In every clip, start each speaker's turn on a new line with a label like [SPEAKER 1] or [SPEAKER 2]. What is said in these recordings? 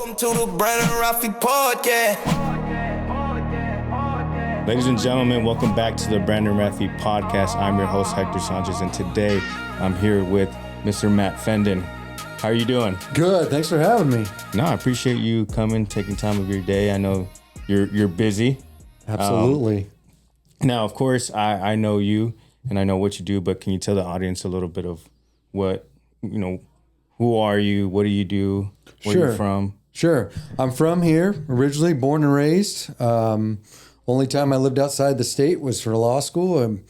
[SPEAKER 1] Welcome to the Branding Rafi Podcast.
[SPEAKER 2] Ladies and gentlemen, welcome back to the Branding Rafi Podcast. I'm your host, Hector Sanchez, and today I'm here with Mr. Matt Fendon. How are you doing?
[SPEAKER 3] Good. Thanks for having me.
[SPEAKER 2] No, I appreciate you coming, taking time of your day. I know you're busy.
[SPEAKER 3] Absolutely.
[SPEAKER 2] Now, of course, I know you and I know what you do, but can you tell the audience a little bit of what, who are you? What do you do? Where are you from?
[SPEAKER 3] Sure. I'm from here, originally born and raised. Only time I lived outside the state was for law school. I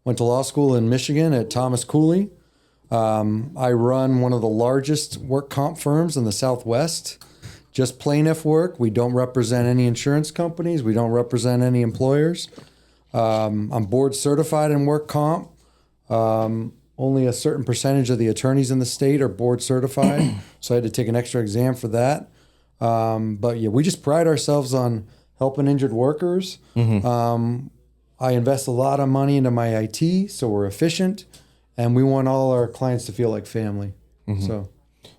[SPEAKER 3] went to law school in Michigan at Thomas Cooley. I run one of the largest work comp firms in the Southwest. Just plaintiff work. We don't represent any insurance companies. We don't represent any employers. I'm board certified in work comp. Only a certain percentage of the attorneys in the state are board certified, so I had to take an extra exam for that. But yeah, we just pride ourselves on helping injured workers. Mm-hmm. I invest a lot of money into my IT, so we're efficient, and we want all our clients to feel like family. Mm-hmm. So,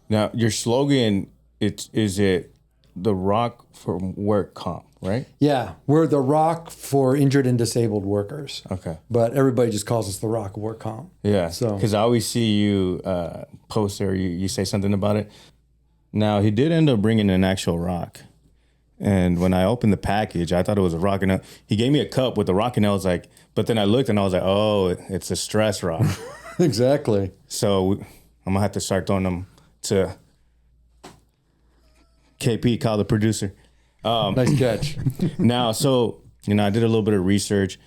[SPEAKER 2] now your slogan, is it the rock for work comp, right?
[SPEAKER 3] Yeah, we're the rock for injured and disabled workers.
[SPEAKER 2] Okay,
[SPEAKER 3] but everybody just calls us the rock of work comp.
[SPEAKER 2] Yeah, so because I always see you post or you say something about it. Now he did end up bringing an actual rock. And when I opened the package, I thought it was a rock. And he gave me a cup with a rock, and I was like, but then I looked and I was like, oh, it's a stress rock.
[SPEAKER 3] Exactly.
[SPEAKER 2] So I'm going to have to start throwing them to KP, Kyle, the producer.
[SPEAKER 3] Nice catch.
[SPEAKER 2] Now, so, I did a little bit of research.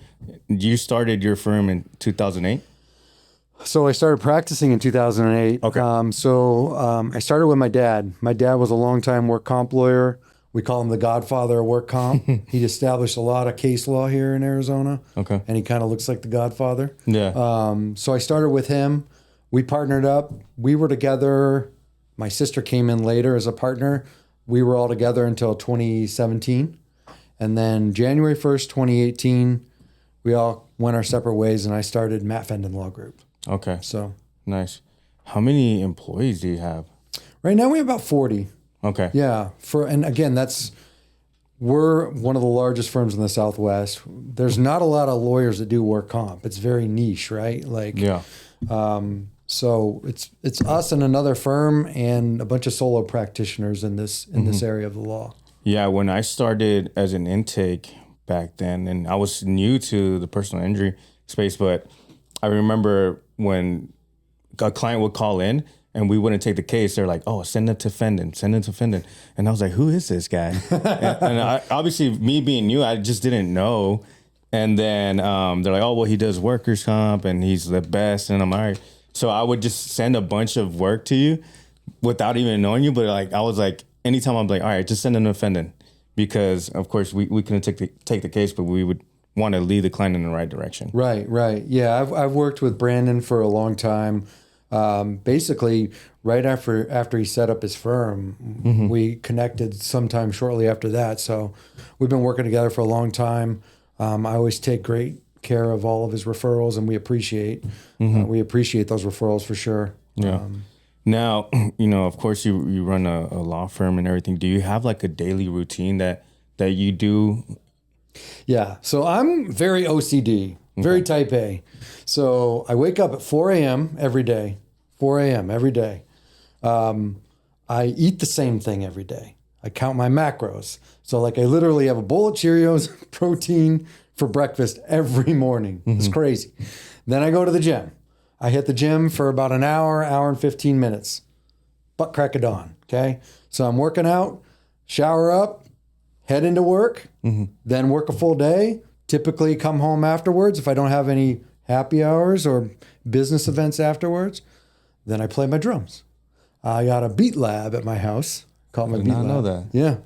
[SPEAKER 2] You started your firm in 2008?
[SPEAKER 3] So I started practicing in 2008.
[SPEAKER 2] Okay.
[SPEAKER 3] I started with my dad. My dad was a longtime work comp lawyer. We call him the godfather of work comp. He established a lot of case law here in Arizona.
[SPEAKER 2] Okay.
[SPEAKER 3] And he kind of looks like the godfather.
[SPEAKER 2] Yeah.
[SPEAKER 3] So I started with him. We partnered up. We were together. My sister came in later as a partner. We were all together until 2017. And then January 1st, 2018, we all went our separate ways, and I started Matt Fendon Law Group.
[SPEAKER 2] Okay.
[SPEAKER 3] So
[SPEAKER 2] nice. How many employees do you have?
[SPEAKER 3] Right now we have about 40.
[SPEAKER 2] Okay.
[SPEAKER 3] Yeah. And again, we're one of the largest firms in the Southwest. There's not a lot of lawyers that do work comp. It's very niche, right?
[SPEAKER 2] Yeah.
[SPEAKER 3] So it's us and another firm and a bunch of solo practitioners in this area of the law.
[SPEAKER 2] Yeah. When I started as an intake back then, and I was new to the personal injury space, but I remember when a client would call in and we wouldn't take the case, they're like, oh, send it to Fendon. And I was like, who is this guy? and obviously, me being new, I just didn't know. And then they're like, oh, well, he does workers' comp and he's the best. And I'm all right. So I would just send a bunch of work to you without even knowing you. But I was like, anytime I'm like, all right, just send it to Fendon. Because, of course, we couldn't take the case, but we would want to lead the client in the right direction.
[SPEAKER 3] Right. Yeah, I've worked with Brandon for a long time. Basically, right after he set up his firm, mm-hmm. we connected sometime shortly after that. So we've been working together for a long time. I always take great care of all of his referrals, and we appreciate those referrals for sure.
[SPEAKER 2] Yeah. Now, of course, you run a law firm and everything. Do you have like a daily routine that you do?
[SPEAKER 3] Yeah. So I'm very OCD, very type A. So I wake up at 4 a.m. every day. 4 a.m. every day. I eat the same thing every day. I count my macros. So I literally have a bowl of Cheerios, protein for breakfast every morning. Mm-hmm. It's crazy. Then I go to the gym. I hit the gym for about an hour and 15 minutes. Butt crack of dawn. Okay. So I'm working out, shower up, head into work, mm-hmm. then work a full day, typically come home afterwards if I don't have any happy hours or business events afterwards. Then I play my drums. I got a beat lab at my house. Call it my beat lab. I know that.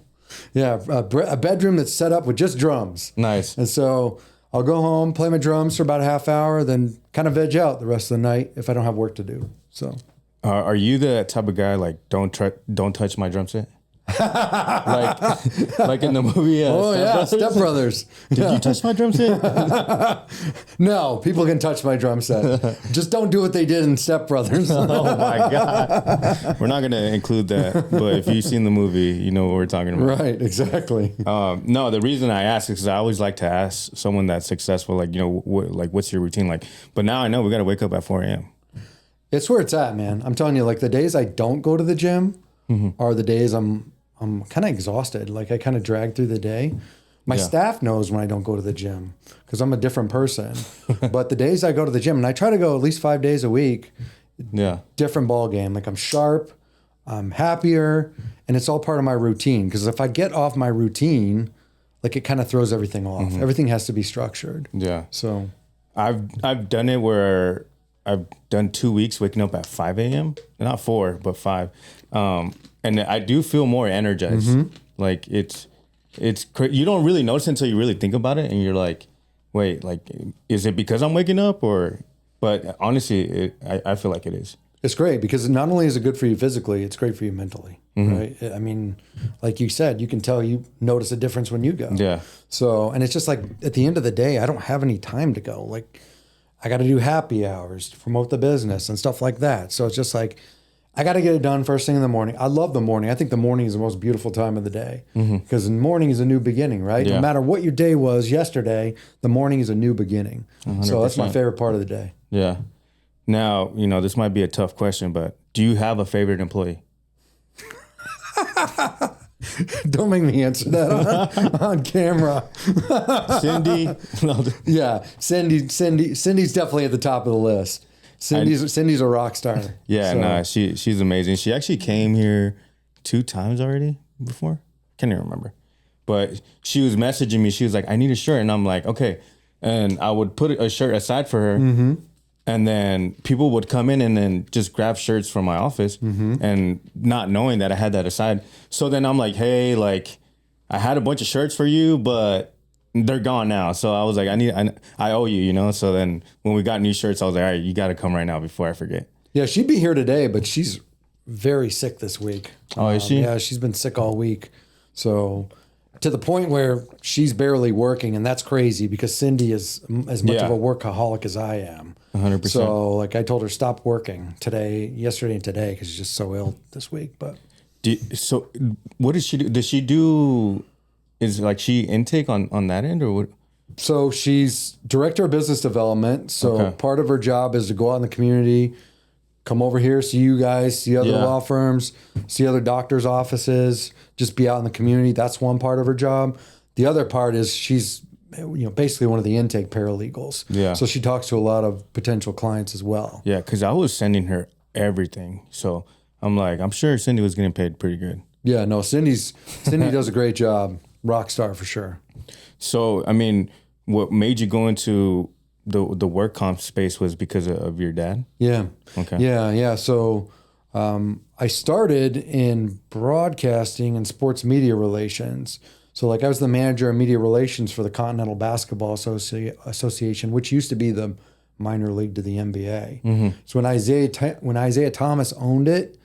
[SPEAKER 3] Yeah. A bedroom that's set up with just drums.
[SPEAKER 2] Nice.
[SPEAKER 3] And so I'll go home, play my drums for about a half hour, then kind of veg out the rest of the night if I don't have work to do. So,
[SPEAKER 2] are you the type of guy don't touch my drum set? like in the movie.
[SPEAKER 3] Step Brothers.
[SPEAKER 2] Did you touch my drum set?
[SPEAKER 3] No, people can touch my drum set. Just don't do what they did in Step Brothers.
[SPEAKER 2] Oh my God. We're not going to include that, but if you've seen the movie, you know what we're talking about.
[SPEAKER 3] Right, exactly.
[SPEAKER 2] No, the reason I ask is because I always like to ask someone that's successful, like, what's your routine like? But now I know we got to wake up at 4 a.m.
[SPEAKER 3] It's where it's at, man. I'm telling you, like the days I don't go to the gym are the days I'm kind of exhausted. Like I kind of drag through the day. My staff knows when I don't go to the gym because I'm a different person. But the days I go to the gym, and I try to go at least 5 days a week, different ball game. Like I'm sharp, I'm happier, and it's all part of my routine. Because if I get off my routine, like it kind of throws everything off. Everything has to be structured.
[SPEAKER 2] Yeah.
[SPEAKER 3] So
[SPEAKER 2] I've done it where I've done 2 weeks waking up at 5 a.m. Not 4, but 5. And I do feel more energized. Like it's you don't really notice until you really think about it, and you're like, wait, like, is it because I'm waking up or? But honestly, I feel like it is.
[SPEAKER 3] It's great because not only is it good for you physically, it's great for you mentally, right? I mean, like you said, you can tell you notice a difference when you go.
[SPEAKER 2] Yeah.
[SPEAKER 3] So, and it's just like at the end of the day, I don't have any time to go. Like I got to do happy hours to promote the business and stuff like that. So it's just like, I got to get it done first thing in the morning. I love the morning. I think the morning is the most beautiful time of the day because the morning is a new beginning, right?
[SPEAKER 2] Yeah.
[SPEAKER 3] No matter what your day was yesterday, the morning is a new beginning.
[SPEAKER 2] 100%.
[SPEAKER 3] So that's my favorite part of the day.
[SPEAKER 2] Yeah. Now, this might be a tough question, but do you have a favorite employee?
[SPEAKER 3] Don't make me answer that on camera.
[SPEAKER 2] Cindy? No.
[SPEAKER 3] Yeah, Cindy's definitely at the top of the list. Cindy's a rock star.
[SPEAKER 2] Yeah,
[SPEAKER 3] so.
[SPEAKER 2] no, she's amazing. She actually came here 2 times already before. Can't even remember. But she was messaging me. She was like, I need a shirt. And I'm like, okay. And I would put a shirt aside for her. And then people would come in and then just grab shirts from my office and not knowing that I had that aside. So then I'm like, hey, like I had a bunch of shirts for you, but they're gone now. So I was like, I owe you, So then when we got new shirts, I was like, all right, you got to come right now before I forget.
[SPEAKER 3] Yeah, she'd be here today, but she's very sick this week.
[SPEAKER 2] Oh, is she?
[SPEAKER 3] Yeah, she's been sick all week. So to the point where she's barely working, and that's crazy because Cindy is as much of a workaholic as I am.
[SPEAKER 2] 100%.
[SPEAKER 3] So like I told her stop working yesterday and today because she's just so ill this week. But
[SPEAKER 2] so what does she do? Does she do? Is like she intake on that end or what?
[SPEAKER 3] So she's director of business development. So part of her job is to go out in the community, come over here, see you guys, see other law firms, see other doctors' offices, just be out in the community. That's one part of her job. The other part is she's basically one of the intake paralegals. Yeah. So she talks to a lot of potential clients as well.
[SPEAKER 2] Yeah, because I was sending her everything. So I'm like, I'm sure Cindy was getting paid pretty good.
[SPEAKER 3] Yeah, no, Cindy does a great job. Rock star for sure.
[SPEAKER 2] So, I mean, what made you go into the work comp space was because of your dad?
[SPEAKER 3] Yeah.
[SPEAKER 2] Okay.
[SPEAKER 3] Yeah. So I started in broadcasting and sports media relations. So like I was the manager of media relations for the Continental Basketball Association, which used to be the minor league to the NBA. So when Isaiah Thomas owned it,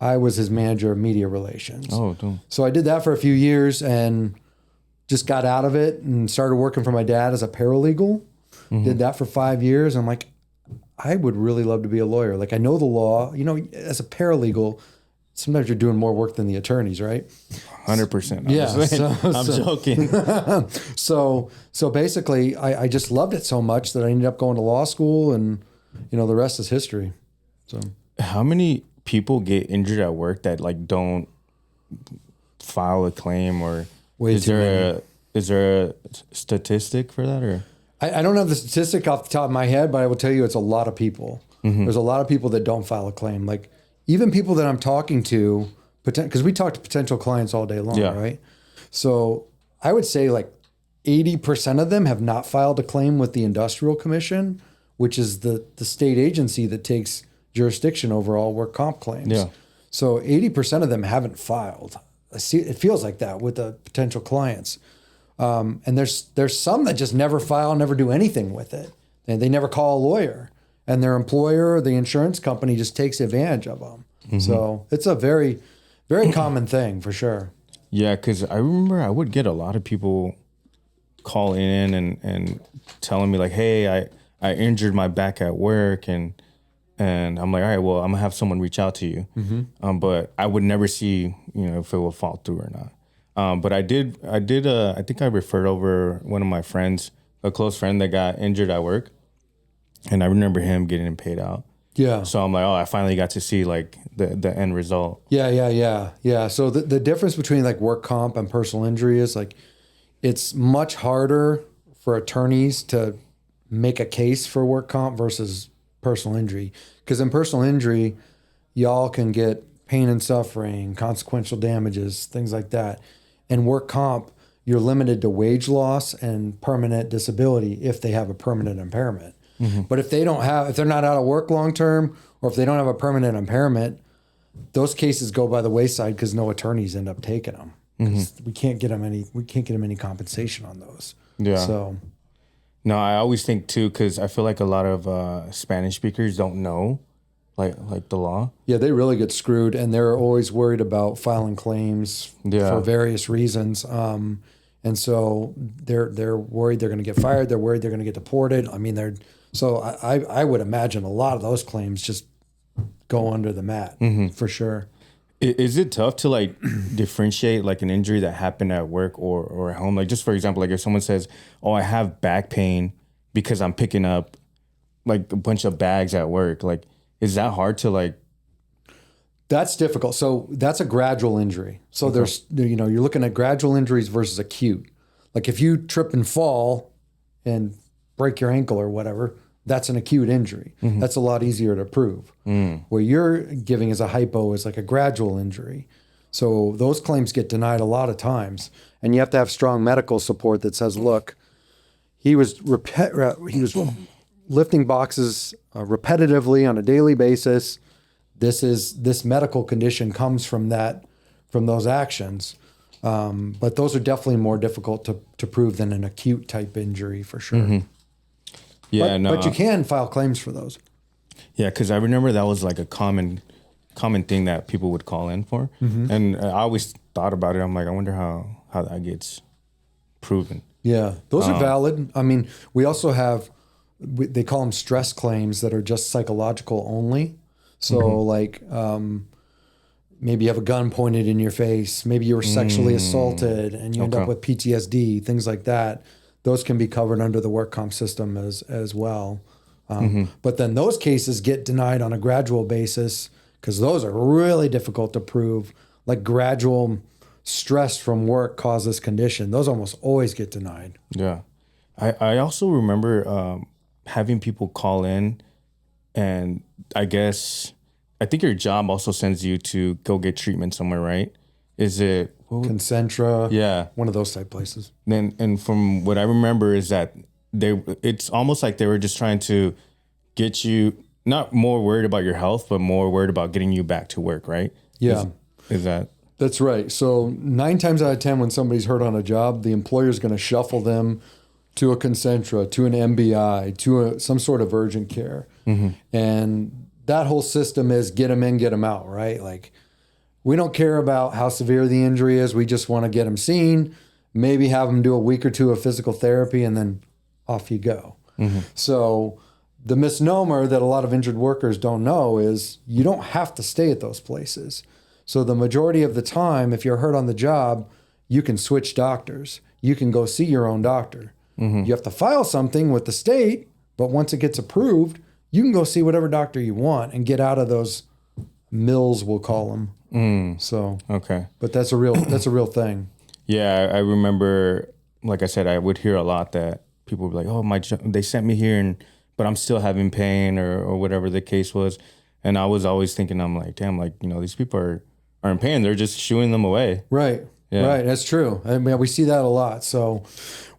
[SPEAKER 3] I was his manager of media relations.
[SPEAKER 2] Oh, damn.
[SPEAKER 3] So I did that for a few years and just got out of it and started working for my dad as a paralegal. Did that for 5 years. I'm like, I would really love to be a lawyer. Like I know the law, as a paralegal, sometimes you're doing more work than the attorneys, right?
[SPEAKER 2] 100%.
[SPEAKER 3] Yeah.
[SPEAKER 2] I'm joking.
[SPEAKER 3] So basically I just loved it so much that I ended up going to law school and, the rest is history. So
[SPEAKER 2] how many people get injured at work that like don't file a claim or is there a statistic for that or?
[SPEAKER 3] I don't have the statistic off the top of my head, but I will tell you it's a lot of people. There's a lot of people that don't file a claim. Like even people that I'm talking to, because we talk to potential clients all day long, right? So I would say like 80% of them have not filed a claim with the Industrial Commission, which is the state agency that takes jurisdiction over all work comp claims. Yeah. So 80% of them haven't filed. It feels like that with the potential clients. And there's some that just never file, never do anything with it. And they never call a lawyer. And their employer, the insurance company, just takes advantage of them. So it's a very, very common thing for sure.
[SPEAKER 2] Yeah, because I remember I would get a lot of people call in and telling me like, hey, I injured my back at work, and I'm like, all right, well, I'm gonna have someone reach out to you. But I would never see, if it will fall through or not. But I think I referred over one of my friends, a close friend that got injured at work, and I remember him getting paid out.
[SPEAKER 3] Yeah.
[SPEAKER 2] So I'm like, oh, I finally got to see like the end result.
[SPEAKER 3] Yeah. So the difference between like work comp and personal injury is like, it's much harder for attorneys to make a case for work comp versus personal injury. Because in personal injury, y'all can get pain and suffering, consequential damages, things like that. In work comp, you're limited to wage loss and permanent disability if they have a permanent impairment. But if they're not out of work long term, or if they don't have a permanent impairment, those cases go by the wayside because no attorneys end up taking them. We can't get them any compensation on those.
[SPEAKER 2] Yeah.
[SPEAKER 3] So,
[SPEAKER 2] no, I always think too, because I feel like a lot of Spanish speakers don't know, like the law.
[SPEAKER 3] Yeah, they really get screwed, and they're always worried about filing claims for various reasons. And so they're worried they're going to get fired. They're worried they're going to get deported. I mean, I would imagine a lot of those claims just go under the mat for sure.
[SPEAKER 2] Is it tough to like differentiate like an injury that happened at work or at home? Like just for example, like if someone says, "Oh, I have back pain because I'm picking up like a bunch of bags at work," like is that hard to like?
[SPEAKER 3] That's difficult. So that's a gradual injury. So there's you're looking at gradual injuries versus acute. Like if you trip and fall and break your ankle or whatever, that's an acute injury. That's a lot easier to prove. What you're giving as a hypo is like a gradual injury. So those claims get denied a lot of times. And you have to have strong medical support that says, look, he was lifting boxes repetitively on a daily basis. This medical condition comes from those actions. But those are definitely more difficult to prove than an acute type injury for sure.
[SPEAKER 2] Yeah,
[SPEAKER 3] but you can file claims for those.
[SPEAKER 2] Yeah, because I remember that was like a common thing that people would call in for, and I always thought about it. I'm like, I wonder how that gets proven.
[SPEAKER 3] Yeah, those are valid. I mean, we also have they call them stress claims that are just psychological only. So like maybe you have a gun pointed in your face, maybe you were sexually assaulted and you end up with PTSD, things like that. Those can be covered under the work comp system as well. But then those cases get denied on a gradual basis because those are really difficult to prove. Like gradual stress from work causes this condition. Those almost always get denied.
[SPEAKER 2] Yeah. I also remember having people call in, and I think your job also sends you to go get treatment somewhere, right? Is it
[SPEAKER 3] Concentra?
[SPEAKER 2] Yeah.
[SPEAKER 3] One of those type places.
[SPEAKER 2] And from what I remember is that it's almost like they were just trying to get you not more worried about your health, but more worried about getting you back to work, right?
[SPEAKER 3] Yeah.
[SPEAKER 2] Is that?
[SPEAKER 3] That's right. So 9 times out of 10, when somebody's hurt on a job, the employer is going to shuffle them to a Concentra, to an MBI, to some sort of urgent care. And that whole system is get them in, get them out, right? Like we don't care about how severe the injury is. We just want to get them seen, maybe have them do a week or two of physical therapy, and then off you go. So the misnomer that a lot of injured workers don't know is you don't have to stay at those places. So the majority of the time, if you're hurt on the job, you can switch doctors. You can go see your own doctor. You have to file something with the state, but once it gets approved, you can go see whatever doctor you want and get out of those mills, we'll call them. So
[SPEAKER 2] Okay.
[SPEAKER 3] but that's a real thing.
[SPEAKER 2] Yeah, I remember, like I said, I would hear a lot that people would be like, "Oh, they sent me here, but I'm still having pain," or whatever the case was. And I was always thinking, I'm like, damn, like these people are in pain. They're just shooing them away.
[SPEAKER 3] Right.
[SPEAKER 2] Yeah.
[SPEAKER 3] Right. That's true. I mean, we see that a lot. So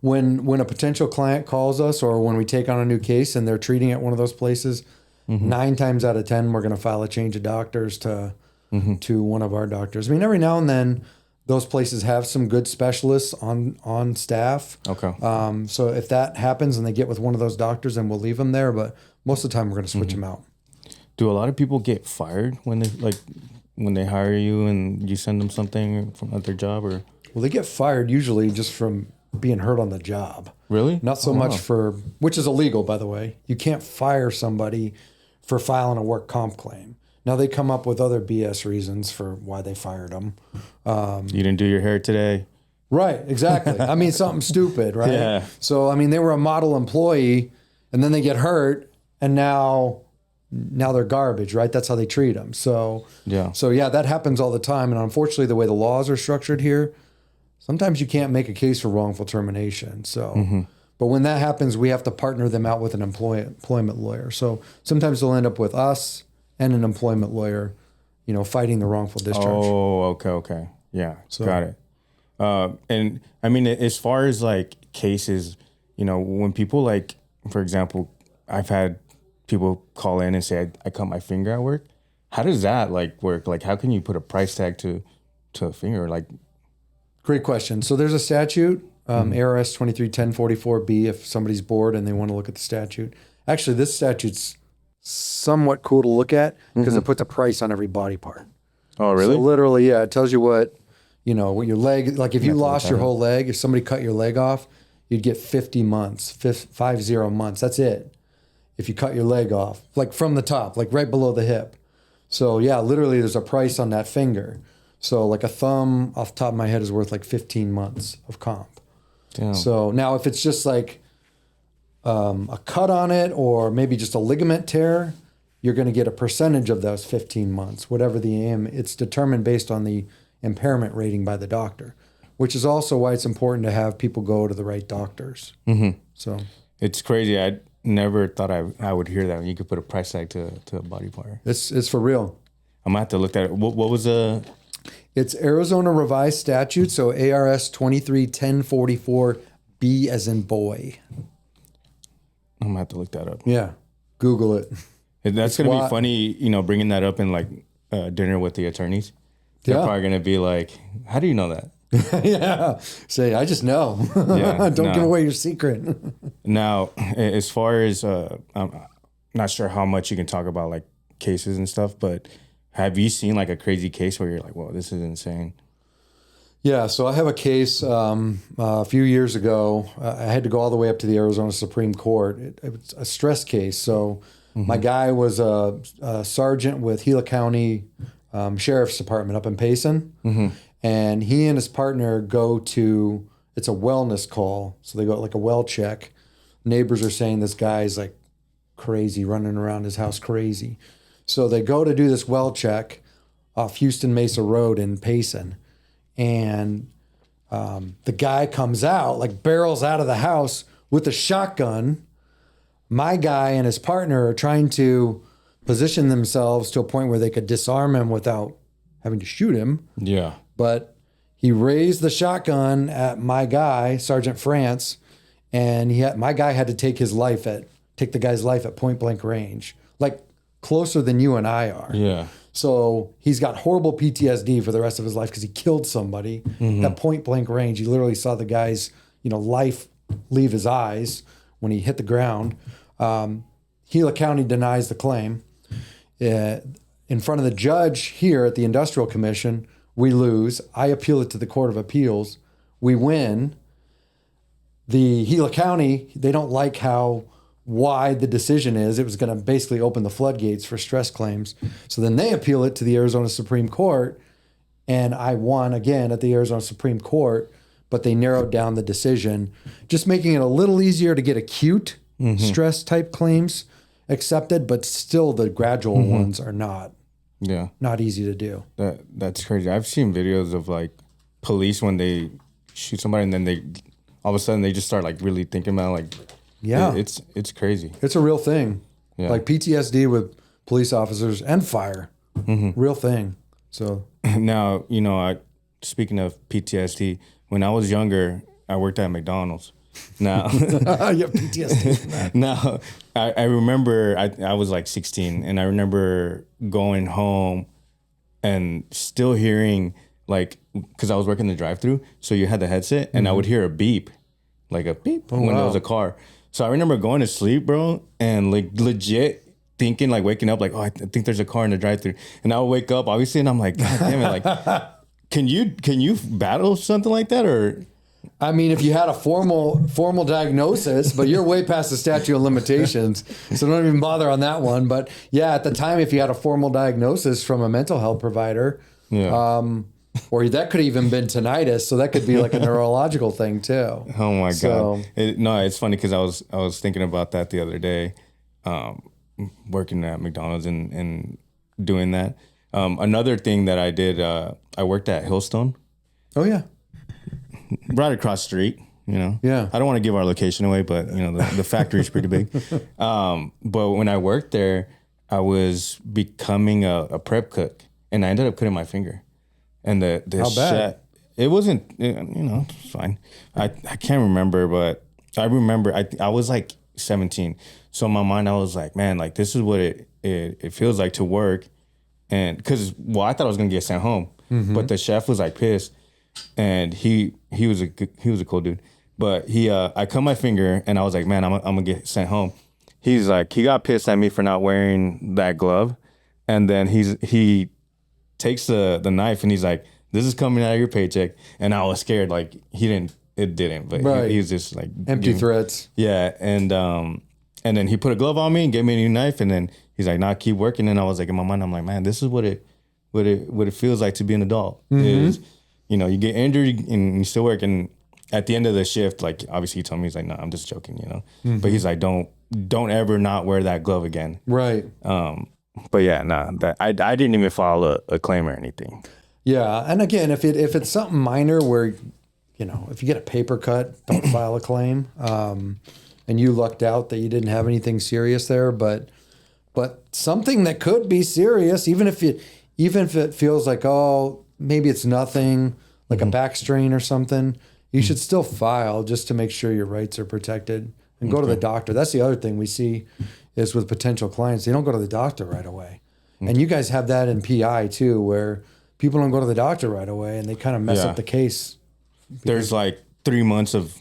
[SPEAKER 3] when a potential client calls us or when we take on a new case and they're treating at one of those places, 9 times out of 10, we're going to file a change of doctors to one of our doctors. I mean, every now and then those places have some good specialists on staff.
[SPEAKER 2] Okay.
[SPEAKER 3] So if that happens and they get with one of those doctors, then we'll leave them there. But most of the time we're going to switch them out.
[SPEAKER 2] Do a lot of people get fired when when they hire you and you send them something from at their job, or?
[SPEAKER 3] Well, they get fired usually just from being hurt on the job.
[SPEAKER 2] Really?
[SPEAKER 3] Not so much for, which is illegal, by the way. You can't fire somebody for filing a work comp claim. Now they come up with other BS reasons for why they fired them.
[SPEAKER 2] You didn't do your hair today.
[SPEAKER 3] Right, exactly. I mean, something stupid, right?
[SPEAKER 2] Yeah.
[SPEAKER 3] So, I mean, they were a model employee and then they get hurt and now they're garbage, right? That's how they treat them. So yeah, that happens all the time. And unfortunately, the way the laws are structured here, sometimes you can't make a case for wrongful termination. So, but when that happens, we have to partner them out with an employment lawyer. So sometimes they'll end up with us and an employment lawyer, fighting the wrongful discharge.
[SPEAKER 2] Oh, okay. Yeah, got it. And I mean, as far as like cases, when people like, for example, I've had people call in and say, I cut my finger at work. How does that like work? Like, how can you put a price tag to a finger? Like,
[SPEAKER 3] great question. So there's a statute, ARS 231044B, if somebody's bored and they want to look at the statute. Actually, this statute's somewhat cool to look at because it puts a price on every body part.
[SPEAKER 2] Oh, really?
[SPEAKER 3] So literally, yeah, it tells you what your leg, like if you lost your whole leg, if somebody cut your leg off, you'd get 50 months, 50 months. That's it. If you cut your leg off, like from the top, like right below the hip. So yeah, literally there's a price on that finger. So like a thumb off the top of my head is worth like 15 months of comp. Damn. So now if it's just like a cut on it or maybe just a ligament tear, you're going to get a percentage of those 15 months, whatever the AM. It's determined based on the impairment rating by the doctor, which is also why it's important to have people go to the right doctors. So
[SPEAKER 2] it's crazy. I never thought I would hear that. You could put a price tag to a body part.
[SPEAKER 3] It's for real.
[SPEAKER 2] I'm gonna have to look at it. What was the?
[SPEAKER 3] It's Arizona Revised Statute, so ARS 231044B as in boy.
[SPEAKER 2] I'm gonna have to look that up.
[SPEAKER 3] Yeah, Google it.
[SPEAKER 2] That's gonna be funny, bringing that up in like dinner with the attorneys. They're probably gonna be like, "How do you know that?"
[SPEAKER 3] Yeah, say I just know.
[SPEAKER 2] Yeah,
[SPEAKER 3] don't give away your secret.
[SPEAKER 2] Now, as far as I'm not sure how much you can talk about like cases and stuff, but have you seen like a crazy case where you're like, "Whoa, this is insane"?
[SPEAKER 3] Yeah, so I have a case a few years ago. I had to go all the way up to the Arizona Supreme Court. It was a stress case. So my guy was a sergeant with Gila County Sheriff's Department up in Payson. And he and his partner go to, it's a wellness call. So they go like a well check. Neighbors are saying this guy's like crazy, running around his house crazy. So they go to do this well check off Houston Mesa Road in Payson. And the guy comes out, like barrels out of the house with a shotgun. My guy and his partner are trying to position themselves to a point where they could disarm him without having to shoot him.
[SPEAKER 2] Yeah.
[SPEAKER 3] But he raised the shotgun at my guy, Sergeant France, and my guy had to take the guy's life at point blank range, like closer than you and I are.
[SPEAKER 2] Yeah.
[SPEAKER 3] So he's got horrible PTSD for the rest of his life because he killed somebody at point blank range. He literally saw the guy's, life leave his eyes when he hit the ground. Gila County denies the claim. In front of the judge here at the Industrial Commission, we lose. I appeal it to the Court of Appeals. We win. The Gila County, they don't like how wide the decision is. It was going to basically open the floodgates for stress claims. So then they appeal it to the Arizona Supreme Court, and I won again at the Arizona Supreme Court, but they narrowed down the decision, just making it a little easier to get acute stress type claims accepted, but still the gradual ones are not easy to do.
[SPEAKER 2] That's crazy. I've seen videos of like police when they shoot somebody and then they all of a sudden they just start like really thinking about like it's crazy.
[SPEAKER 3] It's a real thing.
[SPEAKER 2] Yeah.
[SPEAKER 3] Like PTSD with police officers and fire. Real thing. So
[SPEAKER 2] now, speaking of PTSD, when I was younger, I worked at McDonald's. Now,
[SPEAKER 3] you have PTSD from that.
[SPEAKER 2] Now, I remember I was like 16, and I remember going home and still hearing like, because I was working the drive-thru, so you had the headset, and I would hear a beep, like a beep when there was a car. So I remember going to sleep, bro, and like legit thinking, like waking up, like, oh, I think there's a car in the drive-thru, and I'll wake up obviously, and I'm like, God damn it, like, can you battle something like that, or?
[SPEAKER 3] I mean, if you had a formal diagnosis, but you're way past the statute of limitations, so don't even bother on that one. But yeah, at the time, if you had a formal diagnosis from a mental health provider, or that could even been tinnitus, so that could be like a neurological thing too.
[SPEAKER 2] Oh my God! It's funny because I was thinking about that the other day, working at McDonald's and doing that. Another thing that I did, I worked at Hillstone.
[SPEAKER 3] Oh yeah.
[SPEAKER 2] Right across the street, you know.
[SPEAKER 3] Yeah.
[SPEAKER 2] I don't want to give our location away, but you know the factory is pretty big. But when I worked there, I was becoming a prep cook, and I ended up cutting my finger. And the
[SPEAKER 3] How bad?
[SPEAKER 2] It wasn't, you know, it's fine. I can't remember, but I remember I was like 17. So in my mind, I was like, man, like this is what it feels like to work, and because I thought I was gonna get sent home, but the chef was like pissed. And he was a cool dude, but I cut my finger and I was like, man, I'm gonna get sent home. He's like, he got pissed at me for not wearing that glove, and then he takes the knife and he's like, this is coming out of your paycheck. And I was scared, like it didn't, but
[SPEAKER 3] right.
[SPEAKER 2] he was just like
[SPEAKER 3] empty threats.
[SPEAKER 2] Yeah, and then he put a glove on me and gave me a new knife, and then he's like, nah, keep working. And I was like, in my mind, I'm like, man, this is what it feels like to be an adult. Is, you know, you get injured and you still work. And at the end of the shift, like, obviously he told me, he's like, no, I'm just joking, you know. But he's like, don't ever not wear that glove again.
[SPEAKER 3] Right.
[SPEAKER 2] But yeah, that I didn't even file a claim or anything.
[SPEAKER 3] Yeah. And again, if it's something minor where, you know, if you get a paper cut, don't file a claim. And you lucked out that you didn't have anything serious there, but something that could be serious, even if it feels like, oh, maybe it's nothing, like a back strain or something, you should still file just to make sure your rights are protected and go to the doctor. That's the other thing we see is with potential clients, they don't go to the doctor right away. And you guys have that in PI too, where people don't go to the doctor right away and they kind of mess up the case.
[SPEAKER 2] There's like 3 months of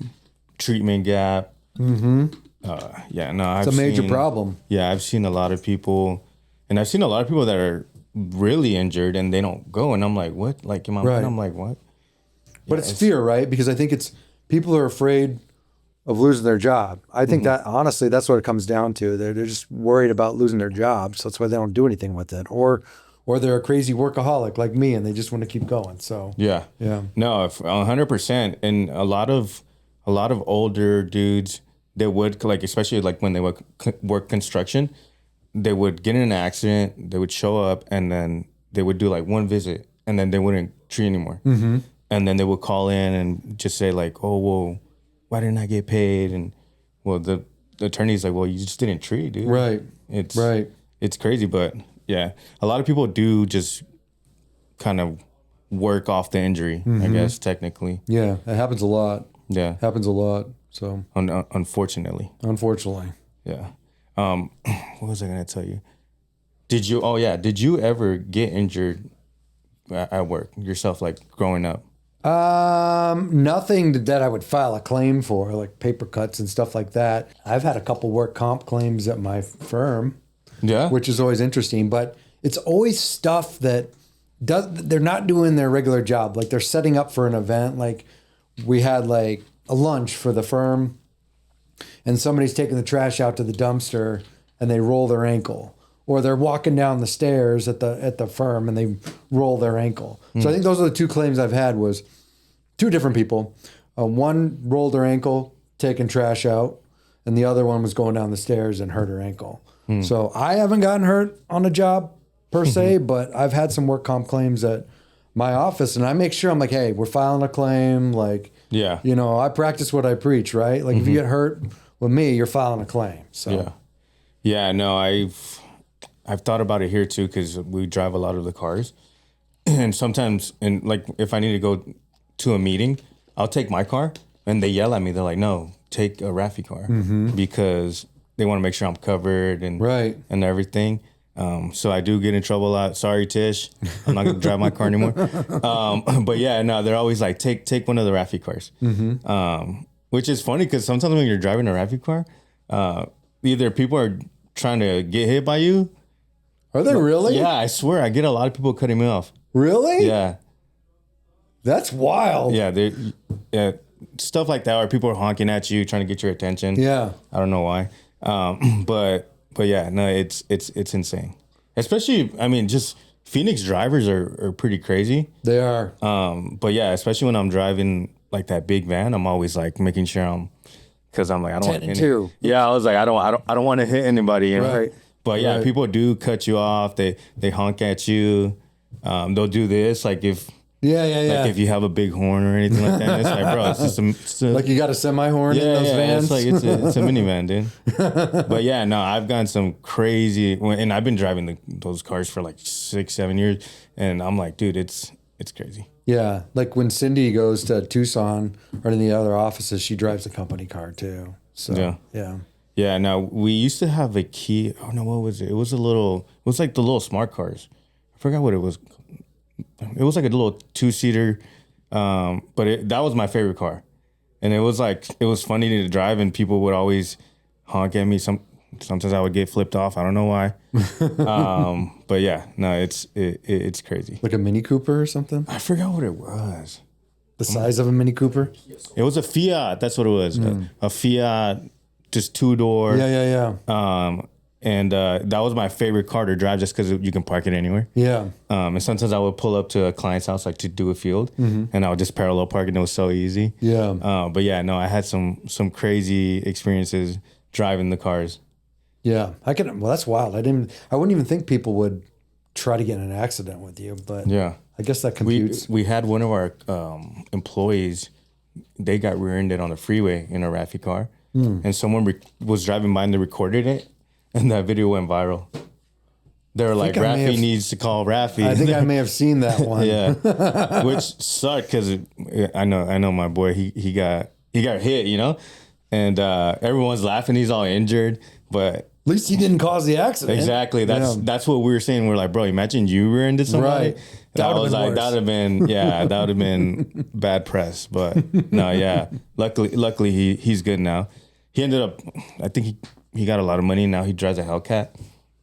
[SPEAKER 2] treatment gap. It's
[SPEAKER 3] a major problem.
[SPEAKER 2] Yeah, I've seen a lot of people, and I've seen a lot of people that are really injured and they don't go, and I'm like, what? Like in my mind, I'm like, what?
[SPEAKER 3] But it's fear, right? Because I think it's people are afraid of losing their job. I think that honestly, that's what it comes down to. They're just worried about losing their job, so that's why they don't do anything with it. Or they're a crazy workaholic like me, and they just want to keep going. So
[SPEAKER 2] yeah, no, 100%. And a lot of older dudes, they would, like, especially like when they would work construction, they would get in an accident, they would show up, and then they would do like one visit, and then they wouldn't treat anymore. And then they would call in and just say like, oh, well, why didn't I get paid? And well, the attorney's like, well, you just didn't treat, dude.
[SPEAKER 3] Right.
[SPEAKER 2] It's crazy, but yeah, a lot of people do just kind of work off the injury, I guess, technically.
[SPEAKER 3] Yeah, it happens a lot.
[SPEAKER 2] Yeah.
[SPEAKER 3] Happens a lot. So
[SPEAKER 2] unfortunately. Yeah. What was I going to tell you? Did you ever get injured at work yourself, like growing up?
[SPEAKER 3] Nothing that I would file a claim for, like paper cuts and stuff like that. I've had a couple work comp claims at my firm. Yeah. Which is always interesting, but it's always stuff that they're not doing their regular job. Like they're setting up for an event. Like we had like a lunch for the firm and somebody's taking the trash out to the dumpster and they roll their ankle, or they're walking down the stairs at the firm and they roll their ankle. So I think those are the two claims I've had, was two different people. One rolled her ankle taking trash out, and the other one was going down the stairs and hurt her ankle. So I haven't gotten hurt on a job per se, but I've had some work comp claims at my office, and I make sure I'm like, hey, we're filing a claim. Like, you know, I practice what I preach, right? Like if you get hurt with me, you're filing a claim. So
[SPEAKER 2] no, I've thought about it here too, because we drive a lot of the cars, and sometimes, and like if I need to go to a meeting, I'll take my car, and they yell at me. They're like, no, take a Rafi car, because they want to make sure I'm covered and and everything. So I do get in trouble a lot. Sorry, Tish, I'm not gonna drive my car anymore. But yeah, no, they're always like, take one of the Rafi cars, which is funny because sometimes when you're driving a Rafi car, either people are trying to get hit by you.
[SPEAKER 3] Are they really?
[SPEAKER 2] Yeah, I swear, I get a lot of people cutting me off.
[SPEAKER 3] Really?
[SPEAKER 2] Yeah.
[SPEAKER 3] That's wild.
[SPEAKER 2] Yeah, stuff like that, or people are honking at you, trying to get your attention.
[SPEAKER 3] Yeah.
[SPEAKER 2] I don't know why. But yeah, no, it's insane. Especially, I mean, just Phoenix drivers are pretty crazy.
[SPEAKER 3] They are.
[SPEAKER 2] But yeah, especially when I'm driving like that big van, I'm always like making sure because I'm like, I don't
[SPEAKER 3] 10 and 2.
[SPEAKER 2] Yeah, I was like, I don't want to hit anybody, you know?
[SPEAKER 3] Right.
[SPEAKER 2] But yeah,
[SPEAKER 3] Right.
[SPEAKER 2] people do cut you off. They honk at you. They'll do this like if
[SPEAKER 3] Yeah.
[SPEAKER 2] like if you have a big horn or anything like that. It's like, bro, it's just a
[SPEAKER 3] Like you got a semi-horn in those vans?
[SPEAKER 2] It's like it's a minivan, dude. But yeah, no, I've gotten some crazy, and I've been driving those cars for like 6-7 years, and I'm like, dude, it's crazy.
[SPEAKER 3] Yeah. Like when Cindy goes to Tucson or in the other offices, she drives a company car too. So yeah.
[SPEAKER 2] Yeah. Now we used to have a key. Oh no, what was it? It was like the little smart cars. I forgot what it was. It was like a little 2-seater, but that was my favorite car, and it was funny to drive, and people would always honk at me. Sometimes I would get flipped off. I don't know why. But yeah, no, it's crazy.
[SPEAKER 3] Like a Mini Cooper or something?
[SPEAKER 2] I forgot what it was.
[SPEAKER 3] The size of a Mini Cooper?
[SPEAKER 2] It was a Fiat. That's what it was. A Fiat, just 2-door.
[SPEAKER 3] Yeah.
[SPEAKER 2] And that was my favorite car to drive just because you can park it anywhere.
[SPEAKER 3] Yeah.
[SPEAKER 2] And sometimes I would pull up to a client's house like to do a field, and I would just parallel park, and it was so easy.
[SPEAKER 3] Yeah.
[SPEAKER 2] But yeah, no, I had some crazy experiences driving the cars.
[SPEAKER 3] Yeah. Well, that's wild. I wouldn't even think people would try to get in an accident with you, but
[SPEAKER 2] Yeah.
[SPEAKER 3] I guess that computes.
[SPEAKER 2] We had one of our employees, they got rear-ended on the freeway in a Rafi car, and someone was driving by and they recorded it, and that video went viral. They were like, Rafi needs to call Rafi.
[SPEAKER 3] I think I may have seen that one.
[SPEAKER 2] Yeah, which sucked because I know my boy, he got hit, you know, and everyone's laughing. He's all injured, but
[SPEAKER 3] At least he didn't cause the accident.
[SPEAKER 2] exactly. That's what we were saying. We're like, bro, imagine you rear-ended somebody.
[SPEAKER 3] Right.
[SPEAKER 2] That was like, that would have been bad press. But no, yeah. Luckily he's good now. He ended up, I think he got a lot of money. Now he drives a Hellcat.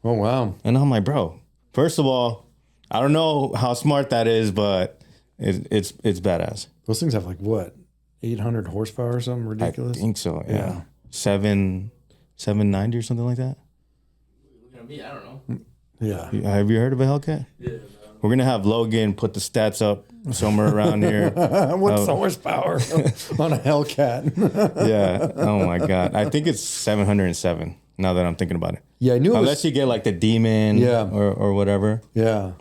[SPEAKER 3] Oh, wow.
[SPEAKER 2] And I'm like, bro, first of all, I don't know how smart that is, but it's badass.
[SPEAKER 3] Those things have like what, 800 horsepower or something ridiculous?
[SPEAKER 2] I think so. Yeah. 790 or something like that.
[SPEAKER 4] Looking at me, I don't know.
[SPEAKER 3] Yeah.
[SPEAKER 2] Have you heard of a Hellcat?
[SPEAKER 4] Yeah.
[SPEAKER 2] We're gonna have Logan put the stats up somewhere around here.
[SPEAKER 3] What's the horsepower on a Hellcat?
[SPEAKER 2] Yeah. Oh my God. I think it's 707. Now that I'm thinking about it.
[SPEAKER 3] Yeah, I knew it
[SPEAKER 2] Unless you get like the Demon.
[SPEAKER 3] Yeah.
[SPEAKER 2] Or whatever.
[SPEAKER 3] Yeah.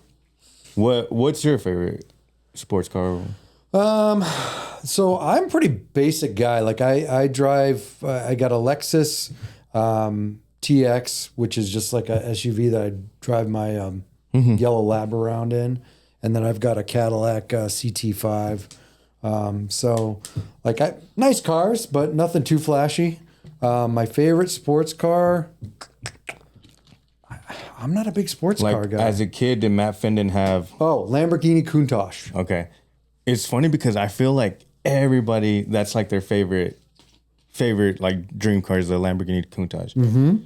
[SPEAKER 2] What's your favorite sports car?
[SPEAKER 3] So I'm a pretty basic guy. Like I drive, I got a Lexus TX, which is just like a SUV that I drive my yellow lab around in. And then I've got a Cadillac CT5. So like nice cars, but nothing too flashy. My favorite sports car, I'm not a big sports car guy.
[SPEAKER 2] As a kid, did Matt Fendon have...
[SPEAKER 3] Oh, Lamborghini Countach.
[SPEAKER 2] Okay. It's funny because I feel like everybody, that's like their favorite like dream car is the Lamborghini Countach.
[SPEAKER 3] Mm-hmm.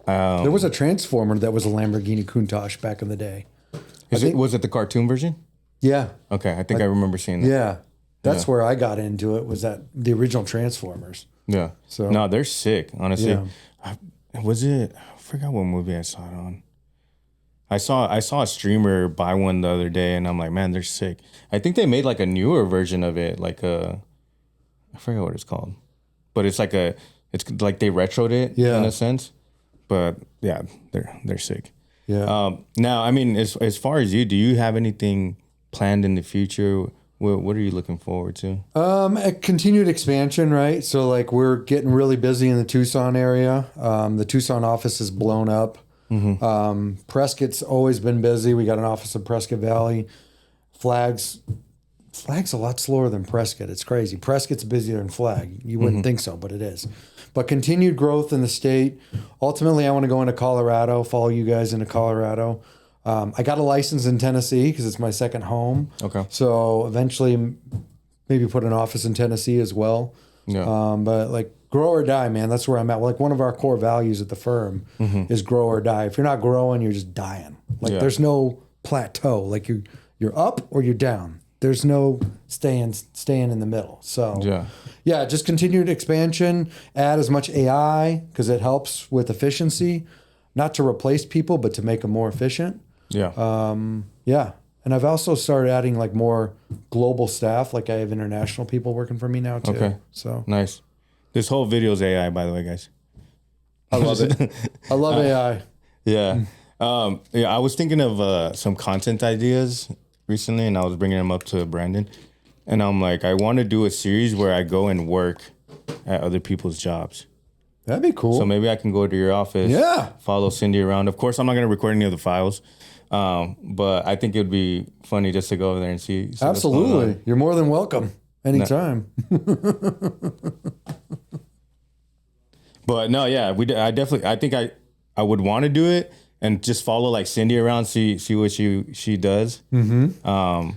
[SPEAKER 3] There was a Transformer that was a Lamborghini Countach back in the day.
[SPEAKER 2] Was it the cartoon version?
[SPEAKER 3] Yeah.
[SPEAKER 2] Okay, I think I remember seeing that.
[SPEAKER 3] Yeah. That's where I got into it, was that the original Transformers.
[SPEAKER 2] Yeah.
[SPEAKER 3] So
[SPEAKER 2] no, they're sick, honestly.
[SPEAKER 3] Yeah.
[SPEAKER 2] I forgot what movie I saw it on. I saw a streamer buy one the other day, and I'm like, man, they're sick. I think they made like a newer version of it, like I forget what it's called, but it's like they retroed it in a sense. But yeah, they're sick.
[SPEAKER 3] Yeah.
[SPEAKER 2] Now, I mean, as far as you, do you have anything planned in the future? What are you looking forward to?
[SPEAKER 3] A continued expansion, right? So like we're getting really busy in the Tucson area. The Tucson office is blown up. Mm-hmm. Prescott's always been busy. We got an office in Prescott Valley. Flag's a lot slower than Prescott. It's crazy. Prescott's busier than Flag. You wouldn't think so, but it is. But continued growth in the state. Ultimately, I want to go into Colorado, follow you guys into Colorado. I got a license in Tennessee because it's my second home.
[SPEAKER 2] Okay.
[SPEAKER 3] So eventually maybe put an office in Tennessee as well.
[SPEAKER 2] Yeah.
[SPEAKER 3] But like grow or die, man. That's where I'm at. Like one of our core values at the firm is grow or die. If you're not growing, you're just dying. Like there's no plateau. Like you're up or you're down. There's no staying in the middle. So yeah, just continued expansion, add as much AI because it helps with efficiency, not to replace people, but to make them more efficient. Yeah. And I've also started adding like more global staff. Like I have international people working for me now too.
[SPEAKER 2] Okay.
[SPEAKER 3] So
[SPEAKER 2] nice. This whole video is AI, by the way, guys.
[SPEAKER 3] I love it. I love AI.
[SPEAKER 2] Yeah. I was thinking of some content ideas recently, and I was bringing them up to Brandon. And I'm like, I want to do a series where I go and work at other people's jobs.
[SPEAKER 3] That'd be cool.
[SPEAKER 2] So maybe I can go to your office.
[SPEAKER 3] Yeah.
[SPEAKER 2] Follow Cindy around. Of course, I'm not going to record any of the files. But I think it'd be funny just to go over there and see
[SPEAKER 3] Absolutely. You're more than welcome anytime.
[SPEAKER 2] But no, yeah, I think I would want to do it and just follow like Cindy around, see what she does. I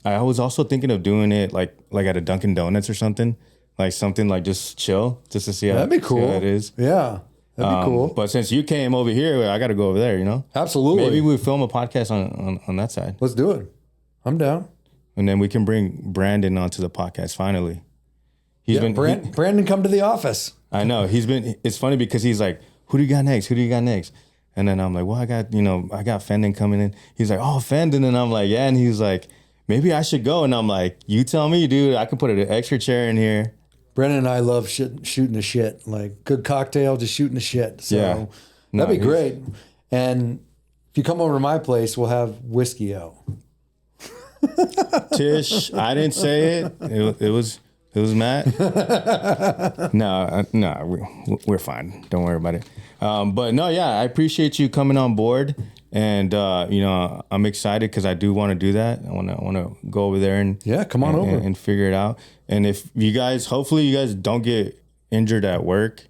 [SPEAKER 2] was also thinking of doing it like at a Dunkin' Donuts or something, like something like just chill, just to see
[SPEAKER 3] That'd be cool.
[SPEAKER 2] See how it is.
[SPEAKER 3] Yeah. That'd be cool.
[SPEAKER 2] But since you came over here, I got to go over there, you know?
[SPEAKER 3] Absolutely.
[SPEAKER 2] Maybe we film a podcast on that side.
[SPEAKER 3] Let's do it. I'm down.
[SPEAKER 2] And then we can bring Brandon onto the podcast finally.
[SPEAKER 3] Brandon, come to the office.
[SPEAKER 2] I know. It's funny because he's like, who do you got next? And then I'm like, well, I got Fendon coming in. He's like, oh, Fendon. And I'm like, yeah. And he's like, maybe I should go. And I'm like, you tell me, dude. I can put an extra chair in here.
[SPEAKER 3] Brennan and I love shooting the shit. Like good cocktail, just shooting the shit. So that'd be great. And if you come over to my place, we'll have whiskey out.
[SPEAKER 2] Tish, I didn't say it. It was Matt. No, we're fine. Don't worry about it. But no, yeah, I appreciate you coming on board. And, I'm excited because I do want to do that. I want to go over there and
[SPEAKER 3] come on over
[SPEAKER 2] and figure it out. And if you guys, hopefully you guys don't get injured at work,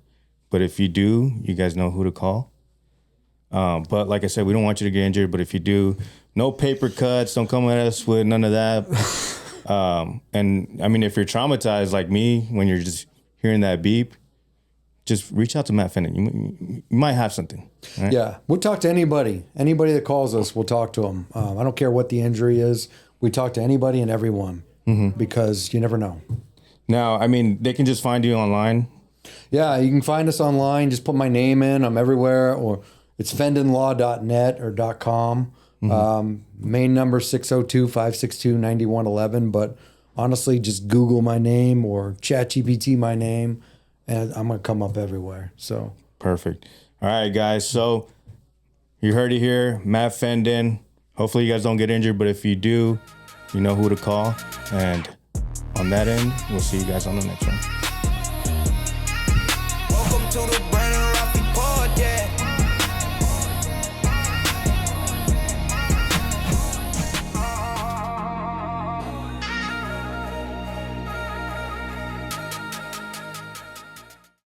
[SPEAKER 2] but if you do, you guys know who to call. But like I said, we don't want you to get injured, but if you do, no paper cuts, don't come at us with none of that. And I mean, if you're traumatized like me, when you're just hearing that beep, just reach out to Matt Fendon. You might have something. Right?
[SPEAKER 3] Yeah, we'll talk to anybody. Anybody that calls us, we'll talk to them. I don't care what the injury is. We talk to anybody and everyone because you never know.
[SPEAKER 2] Now, I mean, they can just find you online.
[SPEAKER 3] Yeah, you can find us online. Just put my name in. I'm everywhere. Or it's fendonlaw.net or .com. Main number 602-562-9111. But honestly, just Google my name or ChatGPT my name, and I'm going to come up everywhere. So
[SPEAKER 2] perfect. All right, guys. So you heard it here. Matt Fendon. Hopefully you guys don't get injured, but if you do, you know who to call. And on that end, we'll see you guys on the next one.
[SPEAKER 1] Welcome to the Branding